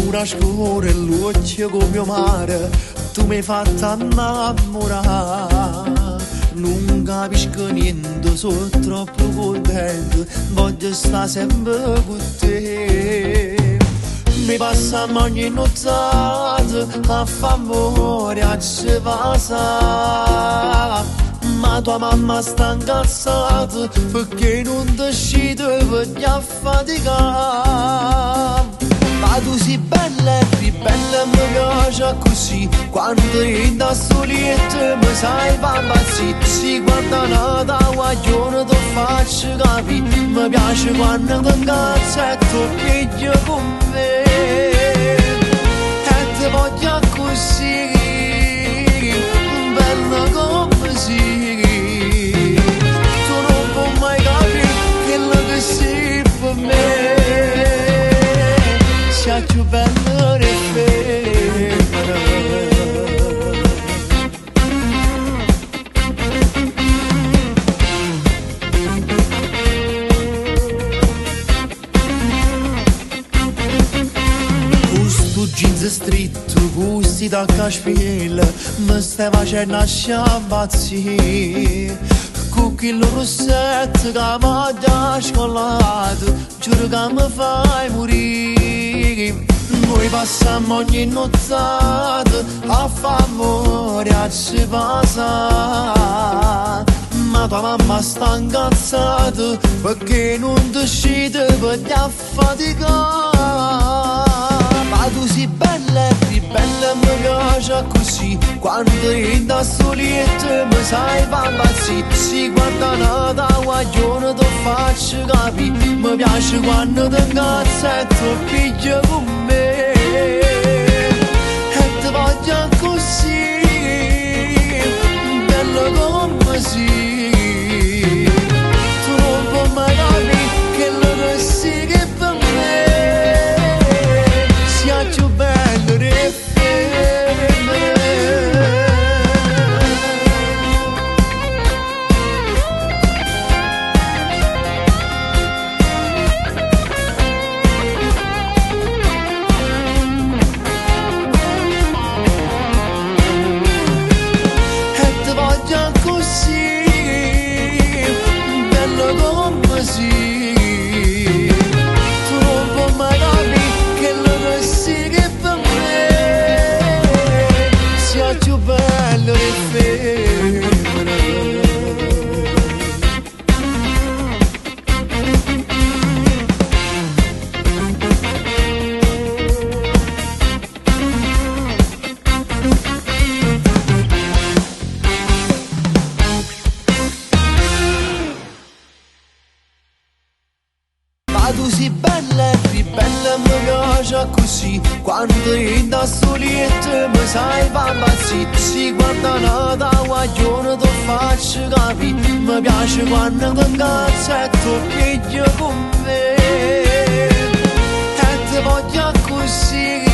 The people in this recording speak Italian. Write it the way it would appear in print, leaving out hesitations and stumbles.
pura scuola e luce come mare, tu mi hai fatto innamorare. Non capisco niente, sono troppo contento, voglio stare sempre con te. Mi passiamo ogni nottata a fare amore a ci passa. Ma tua mamma sta incazzata perché non ti scende per gli affaticare. Ma tu sei bella e più bella, mi piace così. Quando entro solietta mi sai fa impazzire. Si guarda da guaglione ti faccio capire. Mi piace quando ti incazzetto pigli con me. E ti voglio così, bella come sei. Tu non puoi mai capire quello che sei per me. Sia più bello di femmina. Questo jeans stretto, questi da caspilla, mi stai facendo sciabazzire. Con quel rossetto che mi ha scollato, giuro che mi fai morire. Noi passiamo ogni nottata a fare amore a ci passa. Ma tua mamma sta incazzata perché non ti scende per gli affaticare. Ma tu sei bella e più bella, mi piace così. Quando entro solietta mi sai fa impazzire. Si guarda da guaglione ti faccio capire. Mi piace quando ti incazzetto piglia con me. E ti voglio così, bella come sei. Tu non puoi mai capire quello che sei che per me. Sia più bello di sì. Tu non puoi mai capire quello che sei che per me. Sia più bello di femmina. Ma tu sei bella e più bella, mi piace così. Quando entro solietta mi sai fa impazzire. Si guarda da guaglione ti faccio capire. Mi piace quando ti incazzetto piglia con me. E ti voglio così.